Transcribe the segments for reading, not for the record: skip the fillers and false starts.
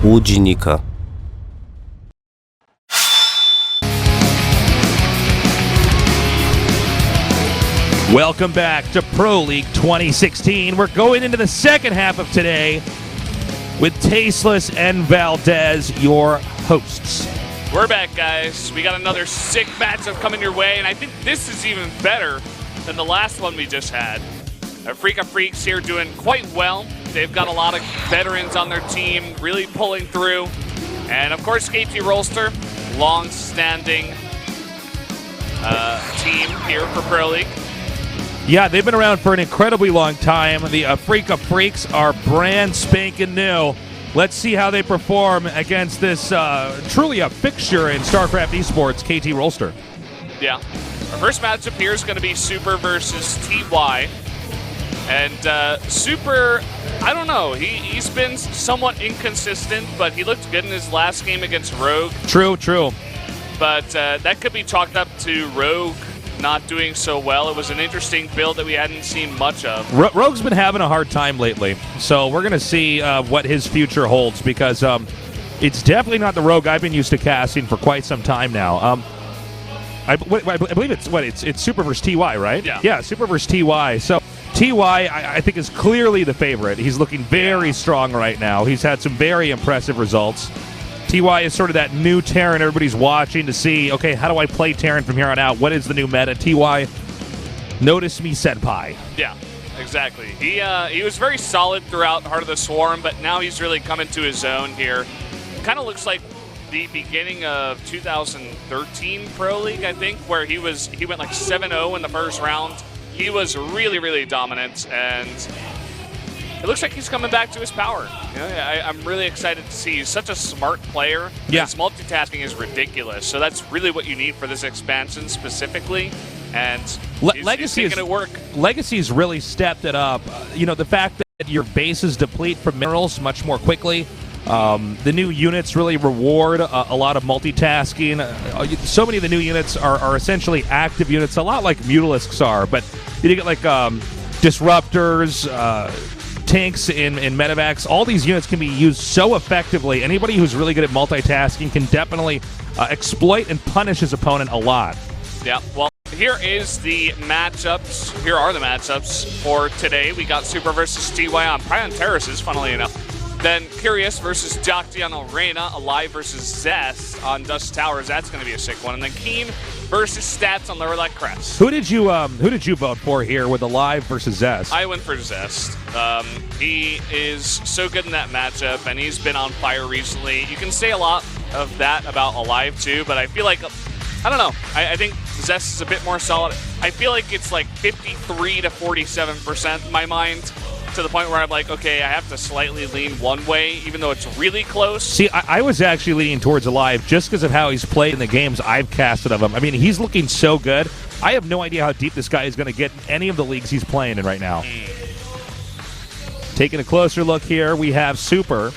Łudzinika. Welcome back to Pro League 2016. We're going into the second half of today with Tasteless and Valdez, your hosts. We're back, guys. We got another sick matchup coming your way, and I think this is even better than the last one we just had. Afreeca Freaks here doing quite well. They've got a lot of veterans on their team, really pulling through. And of course, KT Rolster, long-standing team here for Pro League. Yeah, they've been around for an incredibly long time. The Afreeca Freaks are brand spanking new. Let's see how they perform against this truly a fixture in Starcraft esports, KT Rolster. Yeah. Our first matchup here is going to be Super versus TY. And Super, I don't know, he's been somewhat inconsistent, but he looked good in his last game against Rogue. True. But that could be chalked up to Rogue not doing so well. It was an interesting build that we hadn't seen much of. Rogue's been having a hard time lately, so we're going to see what his future holds, because it's definitely not the Rogue I've been used to casting for quite some time now. I believe it's Super versus TY, right? Yeah, Super versus TY. So TY, I think, is clearly the favorite. He's looking very strong right now. He's had some very impressive results. TY is sort of that new Terran everybody's watching to see, okay, how do I play Terran from here on out? What is the new meta? TY, notice me, senpai. Yeah, exactly. He was very solid throughout Heart of the Swarm, but now he's really coming to his own here. Kind of looks like the beginning of 2013 Pro League, I think, where he went like 7-0 in the first round. He was really, really dominant, and it looks like he's coming back to his power. You know, I'm really excited to see. He's such a smart player. Yeah. His multitasking is ridiculous. So that's really what you need for this expansion specifically. And he's making it work. Legacy's really stepped it up. You know, the fact that your bases deplete from minerals much more quickly. The new units really reward a lot of multitasking. So many of the new units are essentially active units, a lot like Mutalisks are. But you get like disruptors, tanks in medevacs. All these units can be used so effectively. Anybody who's really good at multitasking can definitely exploit and punish his opponent a lot. Yeah, well, here are the matchups for today. We got Super versus TY on Prion Terraces, funnily enough. Then Curious versus Docti on Arena, Alive versus Zest on Dust Towers. That's going to be a sick one. And then Keen versus Stats on Lower Light Crest. Who did you vote for here with Alive versus Zest? I went for Zest. He is so good in that matchup, and he's been on fire recently. You can say a lot of that about Alive too, but I feel like, I don't know. I think Zest is a bit more solid. I feel like it's like 53 to 47% in my mind, to the point where I'm like, okay, I have to slightly lean one way, even though it's really close. See, I was actually leaning towards Alive just because of how he's played in the games I've casted of him. I mean, he's looking so good. I have no idea how deep this guy is going to get in any of the leagues he's playing in right now. Taking a closer look here, we have Super.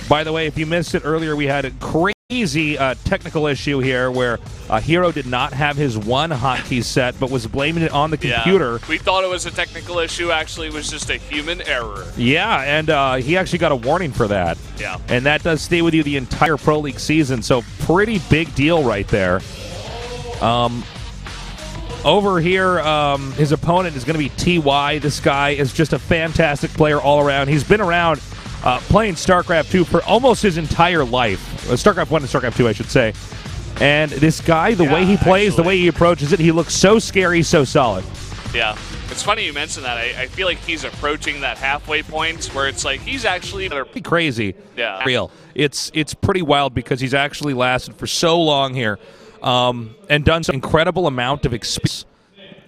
By the way, if you missed it earlier, we had a crazy technical issue here where Hero did not have his one hotkey set, but was blaming it on the computer. Yeah, we thought it was a technical issue. Actually, it was just a human error. Yeah, and he actually got a warning for that. Yeah. And that does stay with you the entire Pro League season, so pretty big deal right there. Over here, his opponent is going to be TY. This guy is just a fantastic player all around. He's been around playing StarCraft 2 for almost his entire life. StarCraft 1 and StarCraft 2, I should say. And this guy, the way he plays, the way he approaches it, he looks so scary, so solid. Yeah. It's funny you mentioned that. I feel like he's approaching that halfway point where it's like he's actually pretty crazy. Yeah. Real. It's pretty wild because he's actually lasted for so long here and done some incredible amount of experience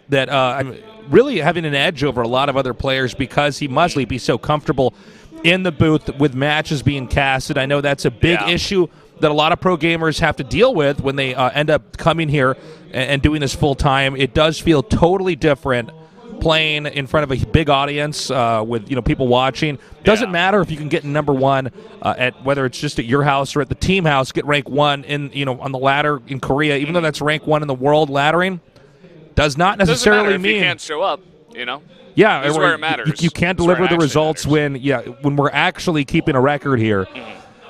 that I'm really having an edge over a lot of other players because he must be so comfortable in the booth with matches being casted. I know that's a big issue that a lot of pro gamers have to deal with when they end up coming here and doing this full time. It does feel totally different playing in front of a big audience with people watching. Doesn't matter if you can get number one at whether it's just at your house or at the team house, get rank 1 in on the ladder in Korea, even though that's rank 1 in the world laddering. Does not necessarily mean you can't show up. Yeah, that's where it matters. You can't deliver the results when we're actually keeping a record here.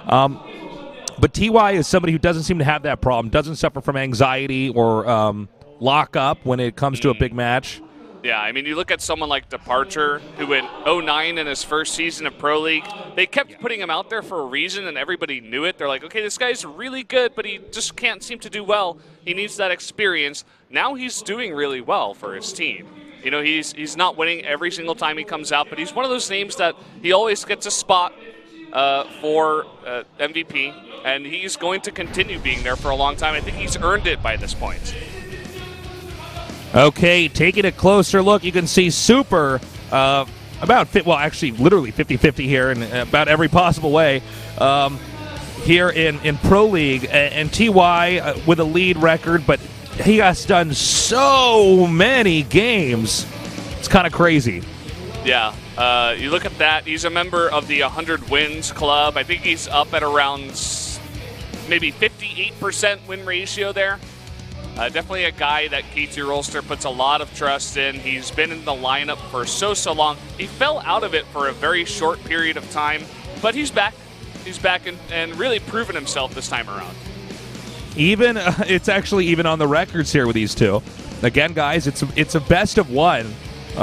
But TY is somebody who doesn't seem to have that problem, doesn't suffer from anxiety or lock up when it comes to a big match. Yeah, I mean, you look at someone like Departure, who went 0-9 in his first season of Pro League. They kept putting him out there for a reason, and everybody knew it. They're like, okay, this guy's really good, but he just can't seem to do well. He needs that experience. Now he's doing really well for his team. You know, he's not winning every single time he comes out, but he's one of those names that he always gets a spot for MVP, and he's going to continue being there for a long time. I think he's earned it by this point. Okay, taking a closer look, you can see Super literally 50-50 here in about every possible way here in Pro League. And TY with a lead record, but he has done so many games. It's kind of crazy. Yeah, you look at that. He's a member of the 100 Wins Club. I think he's up at around maybe 58% win ratio there. Definitely a guy that KT Rolster puts a lot of trust in. He's been in the lineup for so long. He fell out of it for a very short period of time, but he's back. He's back and really proven himself this time around. Even it's actually even on the records here with these two. Again, guys, it's a best of one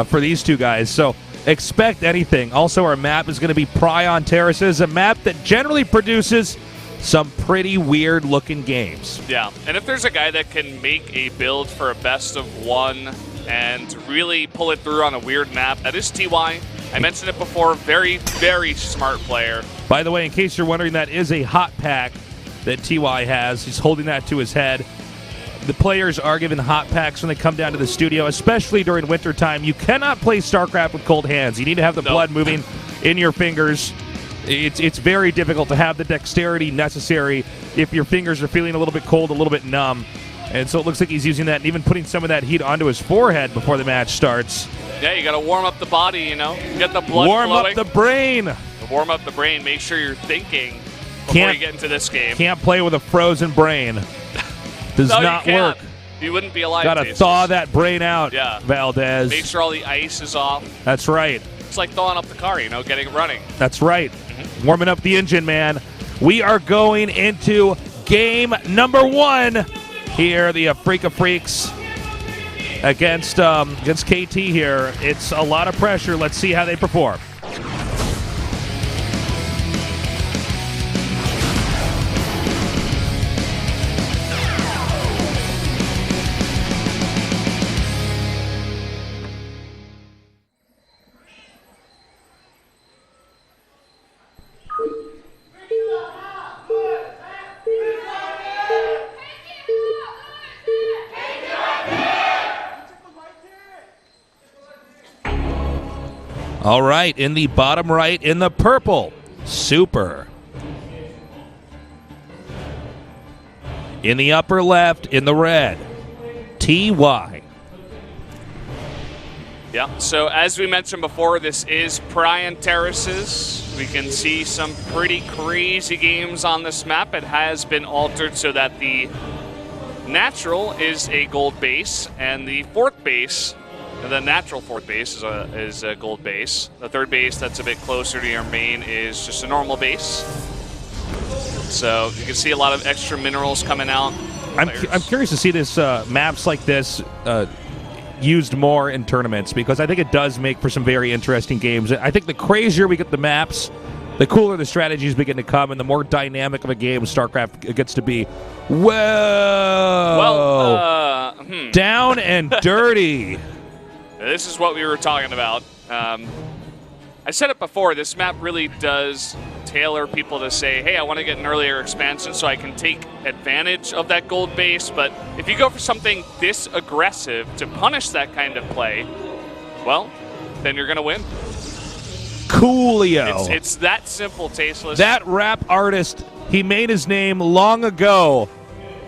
for these two guys. So expect anything. Also, our map is going to be Prion Terraces, a map that generally produces some pretty weird-looking games. Yeah, and if there's a guy that can make a build for a best of one and really pull it through on a weird map, that is TY. I mentioned it before, very, very smart player. By the way, in case you're wondering, that is a hot pack that TY has. He's holding that to his head. The players are given hot packs when they come down to the studio, especially during wintertime. You cannot play StarCraft with cold hands. You need to have the blood moving in your fingers. It's very difficult to have the dexterity necessary if your fingers are feeling a little bit cold, a little bit numb. And so it looks like he's using that and even putting some of that heat onto his forehead before the match starts. Yeah, you got to warm up the body, you know. Get the blood flowing. Warm up the brain. Warm up the brain. Make sure you're thinking before you get into this game. Can't play with a frozen brain. Does not work. You wouldn't be alive. Got to thaw that brain out, Valdez. Make sure all the ice is off. That's right. It's like thawing up the car, you know, getting it running. That's right. Warming up the engine, man. We are going into game number 1 here, the Afreeca Freaks against KT here. It's a lot of pressure. Let's see how they perform. All right, in the bottom right, in the purple, Super. In the upper left, in the red, TY. Yeah, so as we mentioned before, this is Prion Terraces. We can see some pretty crazy games on this map. It has been altered so that the natural is a gold base, and the fourth base, the natural fourth base is a gold base. The third base that's a bit closer to your main is just a normal base. So you can see a lot of extra minerals coming out. I'm curious to see this maps like this used more in tournaments, because I think it does make for some very interesting games. I think the crazier we get the maps, the cooler the strategies begin to come, and the more dynamic of a game StarCraft gets to be. Whoa! Down and dirty. This is what we were talking about. I said it before, this map really does tailor people to say, hey, I want to get an earlier expansion so I can take advantage of that gold base. But if you go for something this aggressive to punish that kind of play, well, then you're going to win. Coolio. It's that simple, Tasteless. That rap artist, he made his name long ago,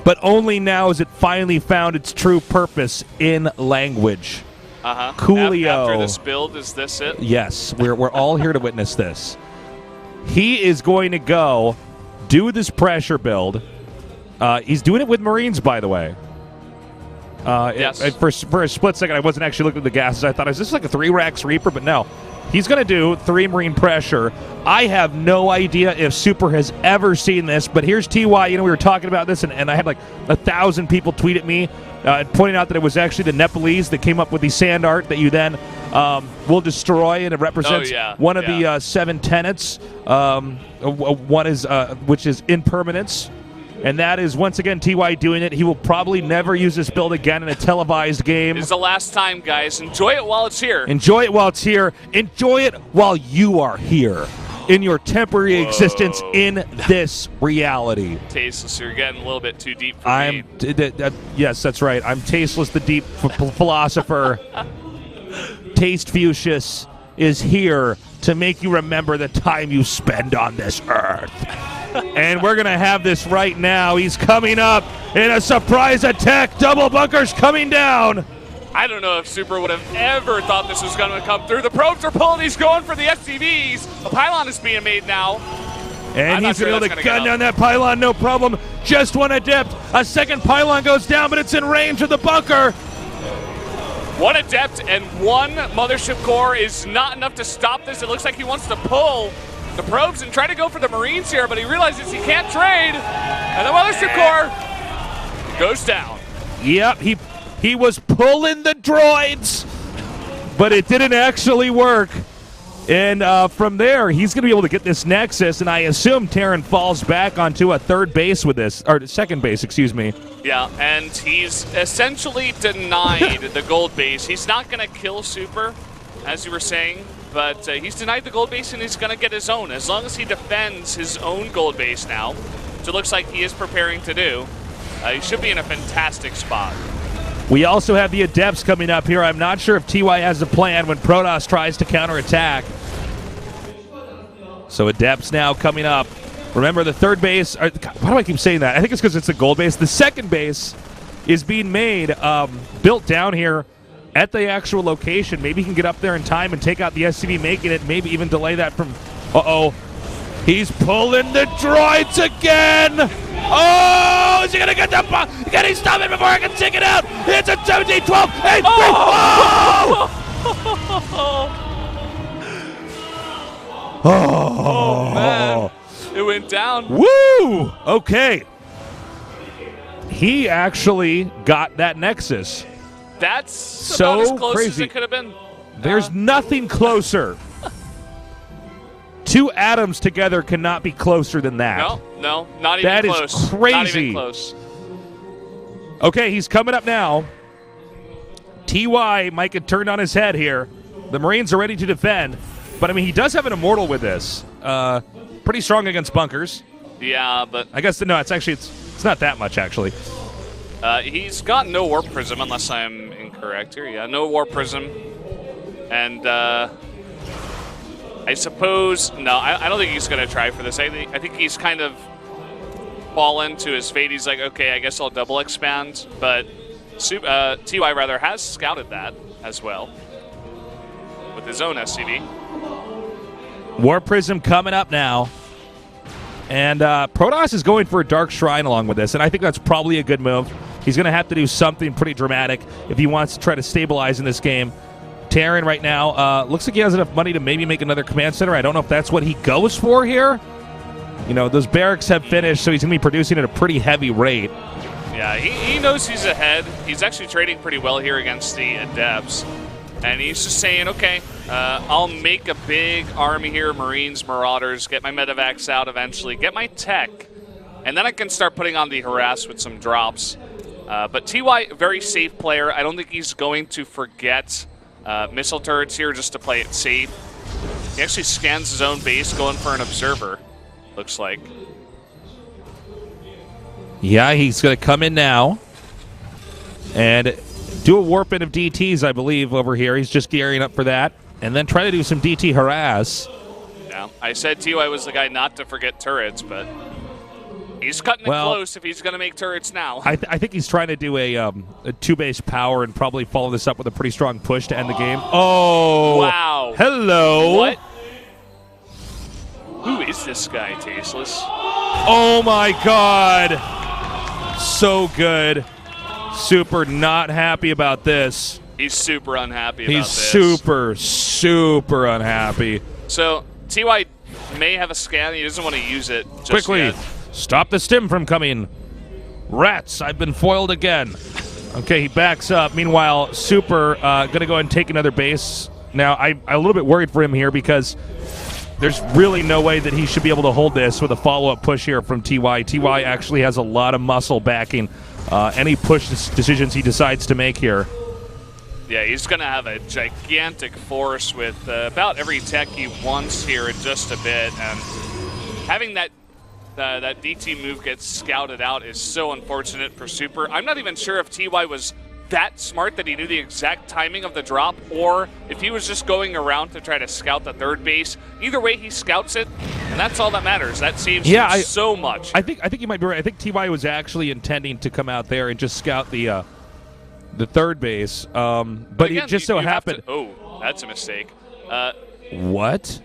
but only now has it finally found its true purpose in language. Coolio. After this build, is this it? Yes, we're all here to witness this. He is going to go do this pressure build. He's doing it with Marines, by the way. Yes. For a split second, I wasn't actually looking at the gases. I thought, is this like a 3-rack Reaper? But no. He's going to do 3 Marine pressure. I have no idea if Super has ever seen this, but here's TY. You know, we were talking about this, and I had like 1,000 people tweet at me pointing out that it was actually the Nepalese that came up with the sand art that you then will destroy, and it represents one of the 7 tenets. One is which is impermanence. And that is, once again, TY doing it. He will probably never use this build again in a televised game. This is the last time, guys. Enjoy it while it's here. Enjoy it while it's here. Enjoy it while you are here in your temporary existence in this reality. Tasteless, you're getting a little bit too deep for me. Yes, that's right. I'm Tasteless, the deep philosopher. Taste Fuchsius is here to make you remember the time you spend on this earth. And we're going to have this right now. He's coming up in a surprise attack. Double bunkers coming down. I don't know if Super would have ever thought this was going to come through. The probes are pulling. He's going for the SCVs. A pylon is being made now. And he's going to be able to gun down that pylon, no problem. Just one adept. A second pylon goes down, but it's in range of the bunker. One adept and one mothership core is not enough to stop this. It looks like he wants to pull the probes and try to go for the Marines here, but he realizes he can't trade. And the mothership core goes down. Yep, he was pulling the droids, but it didn't actually work. And from there, he's going to be able to get this Nexus, and I assume Terran falls back onto a third base with this, or second base, excuse me. Yeah, and he's essentially denied the gold base. He's not going to kill Super, as you were saying, but he's denied the gold base, and he's going to get his own. As long as he defends his own gold base now, which it looks like he is preparing to do, he should be in a fantastic spot. We also have the Adepts coming up here. I'm not sure if TY has a plan when Protoss tries to counterattack. So Adepts now coming up. Remember, the third base, why do I keep saying that? I think it's because it's the gold base. The second base is being made, built down here at the actual location. Maybe he can get up there in time and take out the SCV, making it, maybe even delay that from, he's pulling the droids again. Oh, is he going to get the ball? Can he stop it before I can take it out? It's a 17, 12, 8, 3. Oh, man. It went down. Woo! Okay. He actually got that Nexus. That's so about as close crazy. As it could have been. There's nothing closer. 2 atoms together cannot be closer than that. No, not even close. That is crazy. Not even close. Okay, he's coming up now. TY might get turned on his head here. The Marines are ready to defend. But, I mean, he does have an Immortal with this. Pretty strong against bunkers. Yeah, but... I guess, no, it's not that much, actually. He's got no Warp Prism, unless I'm incorrect here. Yeah, no Warp Prism. And, I suppose... No, I don't think he's going to try for this. I think he's kind of fallen to his fate. He's like, okay, I guess I'll double expand. But TY, rather, has scouted that as well with his own SCV. War Prism coming up now. And Protoss is going for a Dark Shrine along with this, and I think that's probably a good move. He's going to have to do something pretty dramatic if he wants to try to stabilize in this game. Terran right now looks like he has enough money to maybe make another command center. I don't know if that's what he goes for here. You know, those barracks have finished, so he's going to be producing at a pretty heavy rate. Yeah, he knows he's ahead. He's actually trading pretty well here against the Adepts. And he's just saying, okay, I'll make a big army here, Marines, Marauders, get my medevacs out eventually, get my tech, and then I can start putting on the harass with some drops. But TY, very safe player. I don't think he's going to forget missile turrets here just to play it safe. He actually scans his own base, going for an observer, looks like. Yeah, he's going to come in now and do a warp in of DTs, I believe, over here. He's just gearing up for that. And then try to do some DT harass. Yeah, I said TY was the guy not to forget turrets, but he's cutting it close if he's going to make turrets now. I think he's trying to do a 2-base power and probably follow this up with a pretty strong push to end the game. Oh! Wow. Hello! What? Who is this guy, Tasteless? Oh my god! So good. Super not happy about this. He's super unhappy about He's this. super unhappy. So TY may have a scan. He doesn't want to use it just Quickly, yet. stop the stim from coming. Rats, I've been foiled again. Okay, he backs up. Meanwhile, Super going to go ahead and take another base. Now, I'm a little bit worried for him here because there's really no way that he should be able to hold this with a follow-up push here from TY. TY actually has a lot of muscle backing any push decisions he decides to make here. Yeah, he's going to have a gigantic force with about every tech he wants here in just a bit. And having that DT move get scouted out is so unfortunate for Super. I'm not even sure if TY was that smart that he knew the exact timing of the drop, or if he was just going around to try to scout the third base. Either way, he scouts it, and that's all that matters. That saves him so much. I think you might be right. I think TY was actually intending to come out there and just scout the third base, but again, it just so happened. Oh, that's a mistake. What?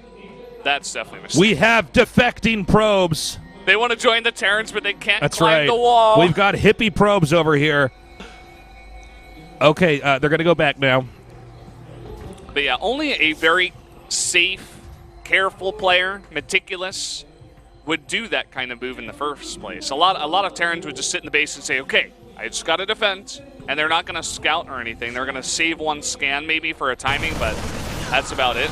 That's definitely a mistake. We have defecting probes. They want to join the Terrans, but they can't That's climb right. the wall. We've got hippie probes over here. Okay, they're going to go back now. But yeah, only a very safe, careful player, meticulous, would do that kind of move in the first place. A lot of Terrans would just sit in the base and say, okay, I just got to defend, and they're not going to scout or anything. They're going to save one scan maybe for a timing, but that's about it.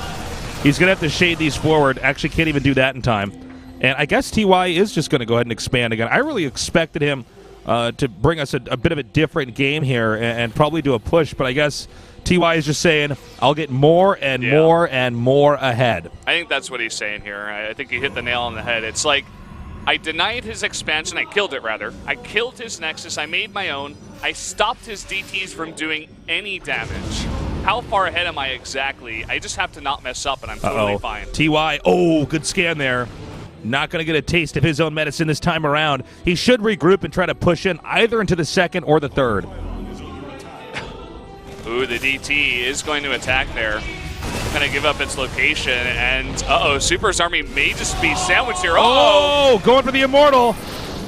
He's going to have to shade these forward. Actually can't even do that in time. And I guess TY is just going to go ahead and expand again. I really expected him to bring us a bit of a different game here and probably do a push, but I guess TY is just saying, I'll get more and more and more ahead. I think that's what he's saying here. I think he hit the nail on the head. It's like, I denied his expansion. I killed it, rather. I killed his Nexus. I made my own. I stopped his DTs from doing any damage. How far ahead am I exactly? I just have to not mess up, and I'm totally fine. TY, good scan there. Not going to get a taste of his own medicine this time around. He should regroup and try to push in either into the second or the third. Ooh, the DT is going to attack there. Going to give up its location, and Super's army may just be sandwiched here. Going for the Immortal.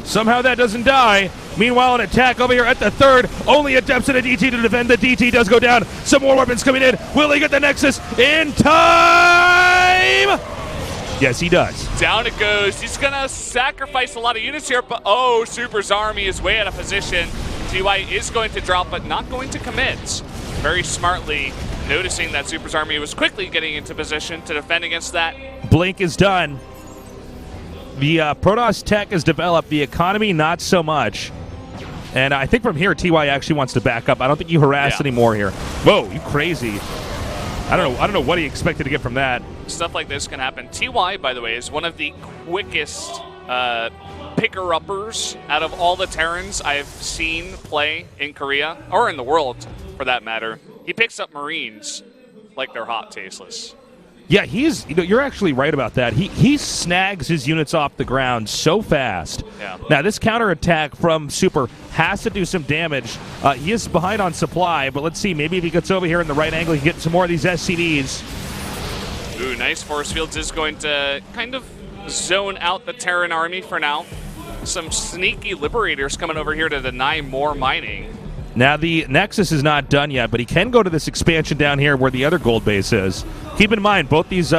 Somehow that doesn't die. Meanwhile, an attack over here at the third. Only attempts at a DT to defend. The DT does go down. Some more weapons coming in. Will he get the Nexus in time? Yes, he does. Down it goes. He's going to sacrifice a lot of units here, but Super's army is way out of position. TY is going to drop, but not going to commit. Very smartly noticing that Super's army was quickly getting into position to defend against that. Blink is done. The Protoss tech is developed. The economy, not so much. And I think from here, TY actually wants to back up. I don't think you harass anymore here. Whoa, you crazy. I don't know what he expected to get from that. Stuff like this can happen. TY, by the way, is one of the quickest picker-uppers out of all the Terrans I've seen play in Korea, or in the world, for that matter. He picks up Marines like they're hot tasteless. Yeah, you're actually right about that. He snags his units off the ground so fast. Yeah. Now, this counterattack from Super has to do some damage. He is behind on supply, but let's see. Maybe if he gets over here in the right angle, he can get some more of these SCVs. Ooh, nice force fields is going to kind of zone out the Terran army for now. Some sneaky Liberators coming over here to deny more mining. Now, the Nexus is not done yet, but he can go to this expansion down here where the other gold base is. Keep in mind, both these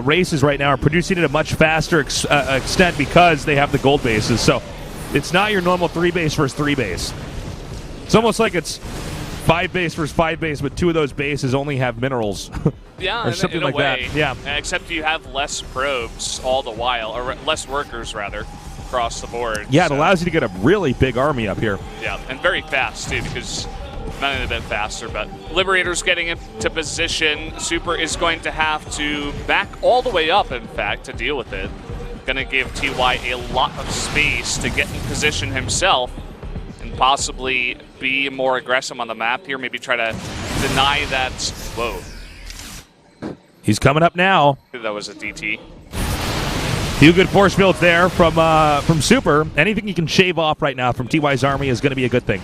races right now are producing at a much faster extent because they have the gold bases. So it's not your normal 3-base versus 3-base. It's almost like it's 5-base versus 5-base, but 2 of those bases only have minerals. Yeah, or something in a like way. that. Yeah. Except you have less probes all the while, or less workers, rather, across the board. Yeah, it allows you to get a really big army up here. Yeah, and very fast, too, because not only a bit faster, but Liberator's getting into position. Super is going to have to back all the way up, in fact, to deal with it. Going to give TY a lot of space to get in position himself and possibly be more aggressive on the map here, maybe try to deny that. Whoa. He's coming up now. That was a DT. Few good force fields there from Super. Anything you can shave off right now from TY's army is going to be a good thing.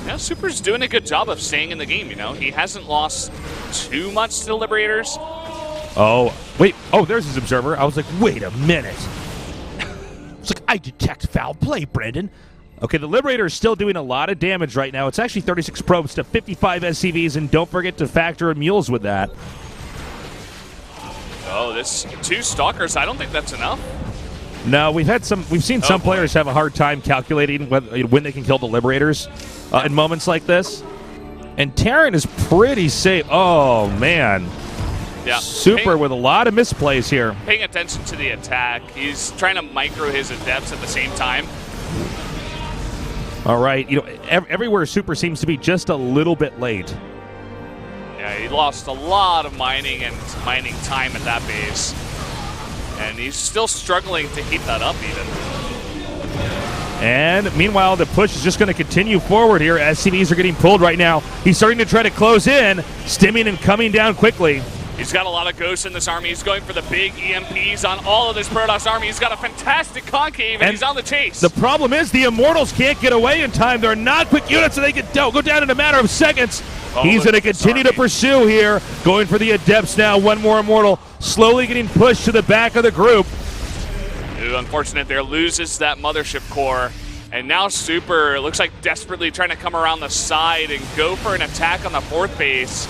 Yeah, Super's doing a good job of staying in the game, you know. He hasn't lost too much to the Liberators. Oh, wait. Oh, there's his observer. I was like, wait a minute. It's like, I detect foul play, Brendan. Okay, the Liberator is still doing a lot of damage right now. It's actually 36 probes to 55 SCVs, and don't forget to factor in mules with that. Oh, this 2 Stalkers, I don't think that's enough. No, we've seen some players have a hard time calculating when they can kill the Liberators in moments like this. And Terran is pretty safe. Oh, man. Yeah. Super with a lot of misplays here. Paying attention to the attack. He's trying to micro his Adepts at the same time. All right. You know, everywhere Super seems to be just a little bit late. Yeah, he lost a lot of mining and mining time at that base. And he's still struggling to keep that up even. And meanwhile, the push is just going to continue forward here. SCVs are getting pulled right now. He's starting to try to close in, stimming and coming down quickly. He's got a lot of ghosts in this army. He's going for the big EMPs on all of this Protoss army. He's got a fantastic concave, and he's on the chase. The problem is the Immortals can't get away in time. They're not quick units, so they can go down in a matter of seconds. He's going to continue to pursue here, going for the Adepts now. One more Immortal, slowly getting pushed to the back of the group. Ooh, unfortunate there, loses that Mothership core. And now Super looks like desperately trying to come around the side and go for an attack on the 4th base.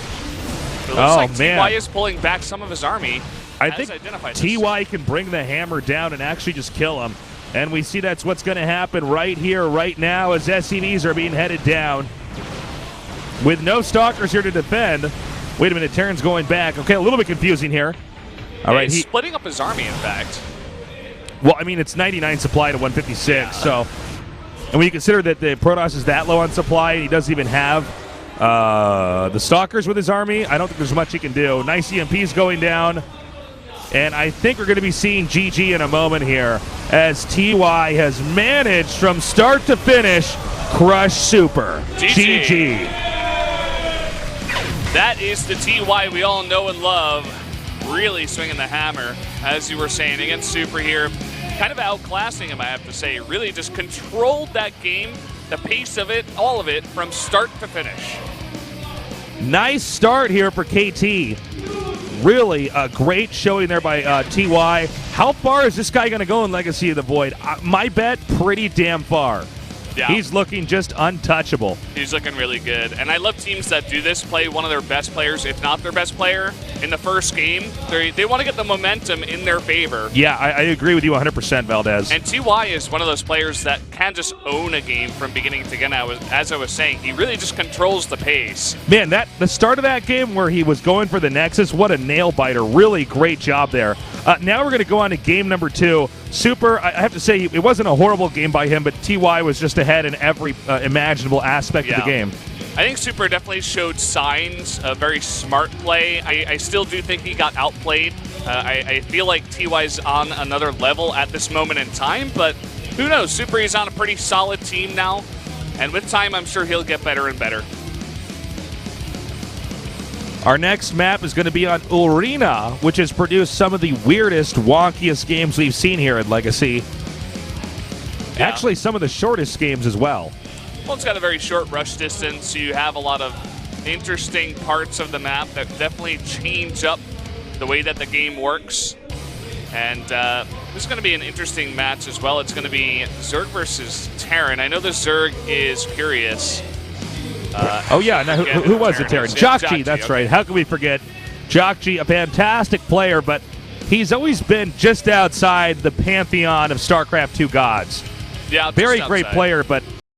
It looks like TY is pulling back some of his army. I think TY can bring the hammer down and actually just kill him. And we see that's what's going to happen right here, right now, as SCVs are being headed down. With no Stalkers here to defend. Wait a minute, Terran's going back. Okay, a little bit confusing here. All right, he's splitting up his army, in fact. Well, I mean, it's 99 supply to 156, so... And when you consider that the Protoss is that low on supply, and he doesn't even have the Stalkers with his army, I don't think there's much he can do. Nice EMPs going down. And I think we're going to be seeing GG in a moment here, as TY has managed from start to finish crush Super. GG. That is the TY we all know and love. Really swinging the hammer, as you were saying, against Super here. Kind of outclassing him, I have to say. Really just controlled that game, the pace of it, all of it, from start to finish. Nice start here for KT. Really a great showing there by TY. How far is this guy going to go in Legacy of the Void? My bet, pretty damn far. Yeah. He's looking just untouchable. He's looking really good. And I love teams that do this, play one of their best players, if not their best player, in the first game. They want to get the momentum in their favor. Yeah, I agree with you 100%, Valdez. And TY is one of those players that can just own a game from beginning to end. As I was saying, he really just controls the pace. Man, the start of that game where he was going for the Nexus, what a nail-biter. Really great job there. Now we're going to go on to game number 2. Super, I have to say, it wasn't a horrible game by him, but TY was just ahead in every imaginable aspect of the game. I think Super definitely showed signs of very smart play. I still do think he got outplayed. I feel like TY's on another level at this moment in time, but who knows? Super is on a pretty solid team now, and with time, I'm sure he'll get better and better. Our next map is going to be on Urina, which has produced some of the weirdest, wonkiest games we've seen here at Legacy. Yeah. Actually, some of the shortest games as well. Well, it's got a very short rush distance, so you have a lot of interesting parts of the map that definitely change up the way that the game works. And this is going to be an interesting match as well. It's going to be Zerg versus Terran. I know the Zerg is curious. Oh, yeah. Now, who was the Terran? Jockji, that's right. How can we forget? Jockji, a fantastic player, but he's always been just outside the pantheon of StarCraft 2 gods. Yeah, very great player, but